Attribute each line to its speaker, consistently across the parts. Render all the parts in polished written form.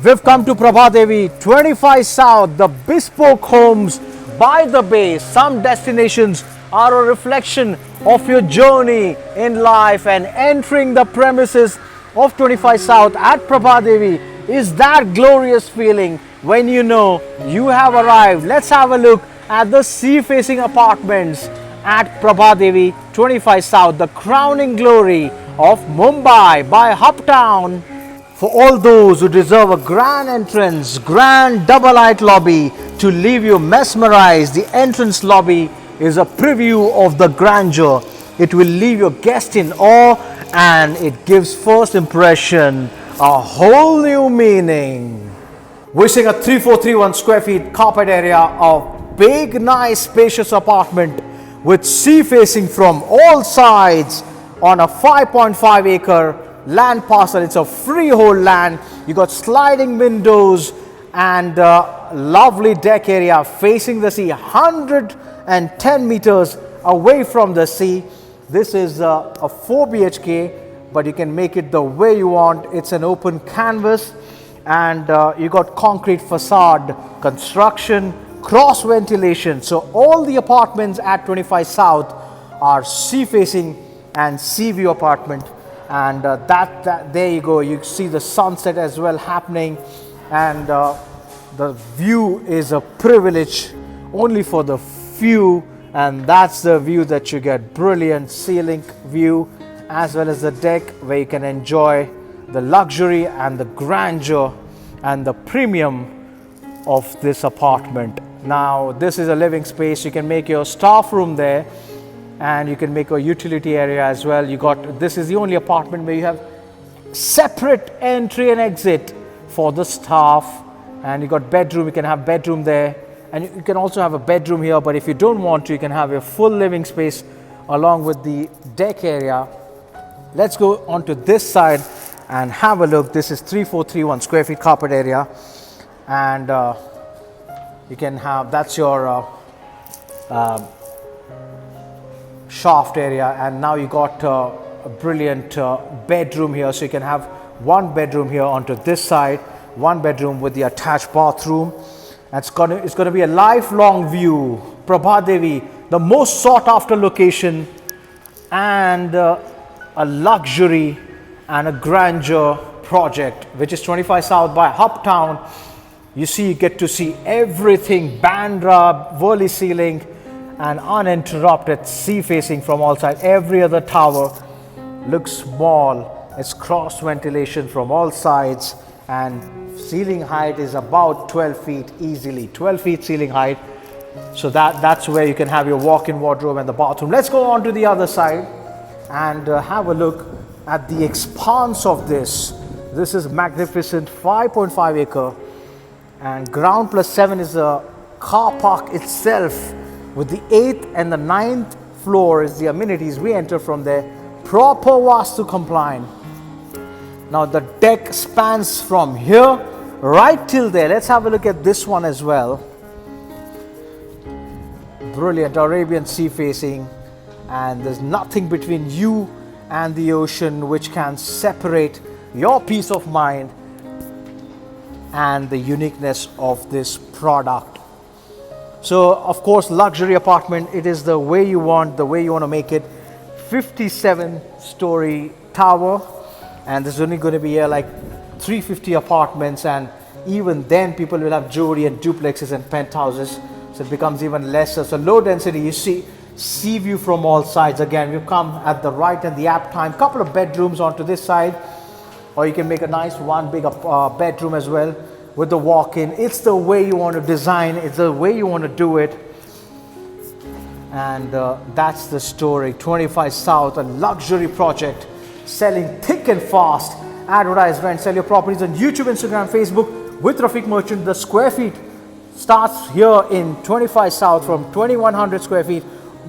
Speaker 1: We've come to Prabhadevi, 25 South, the bespoke homes by the bay. Some destinations are a reflection of your journey in life, and entering the premises of 25 South at Prabhadevi is that glorious feeling when you know you have arrived. Let's have a look at the sea-facing apartments at Prabhadevi, 25 South, the crowning glory of Mumbai by Uptown. For all those who deserve a grand entrance, grand double-height lobby to leave you mesmerized, the entrance lobby is a preview of the grandeur. It will leave your guest in awe, and it gives first impression a whole new meaning. We're seeing a 3431 square feet carpet area of big, nice, spacious apartment with sea facing from all sides on a 5.5 acre land parcel. It's a freehold land. You got sliding windows and lovely deck area facing the sea, 110 meters away from the sea. This is a 4 BHK, but you can make it the way you want. It's an open canvas, and you got concrete facade construction, cross ventilation. So all the apartments at 25 South are sea facing and sea view apartment. And there you go, you see the sunset as well happening, and the view is a privilege only for the few, and that's the view that you get. Brilliant ceiling view as well as the deck, where you can enjoy the luxury and the grandeur and the premium of this apartment. Now this is a living space. You can make your staff room there, and you can make a utility area as well. This is the only apartment where you have separate entry and exit for the staff, and you got bedroom. You can have bedroom there, and you can also have a bedroom here, but if you don't want to, you can have a full living space along with the deck area. Let's go onto this side and have a look. This is 3431 square feet carpet area, and you can have, that's your shaft area, and now you got a brilliant bedroom here. So you can have one bedroom here onto this side, one bedroom with the attached bathroom. It's going to be a lifelong view. Prabhadevi, the most sought after location, and a luxury and a grandeur project, which is 25 South by Uptown. You get to see everything, Bandra, Whirly ceiling, and uninterrupted sea facing from all sides. Every other tower looks small. It's cross ventilation from all sides, and ceiling height is about 12 feet easily, 12 feet ceiling height. So that's where you can have your walk-in wardrobe and the bathroom. Let's go on to the other side and have a look at the expanse of this. This is magnificent, 5.5 acre, and ground plus 7 is a car park itself, with the 8th and the 9th floor is the amenities. We enter from there, proper Vastu compliant. Now the deck spans from here right till there. Let's have a look at this one as well. Brilliant Arabian sea facing, and there's nothing between you and the ocean which can separate your peace of mind and the uniqueness of this product. So of course, luxury apartment, it is the way you want to make it. 57-story tower, and there's only going to be like 350 apartments, and even then people will have jewelry and duplexes and penthouses, so it becomes even lesser. So low density, you see sea view from all sides. Again, we've come at the right and the apt time. Couple of bedrooms onto this side, or you can make a nice one big bedroom as well with the walk-in. It's the way you want to design, it's the way you want to do it, and that's the story. 25 South, a luxury project selling thick and fast. Advertise, rent, sell your properties on YouTube, Instagram, Facebook with Rafiq Merchant. The square feet starts here in 25 South from 2100 square feet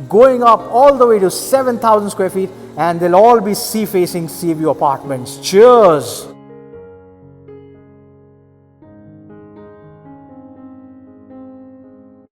Speaker 1: going up all the way to 7,000 square feet, and they'll all be sea facing, sea view apartments. Cheers.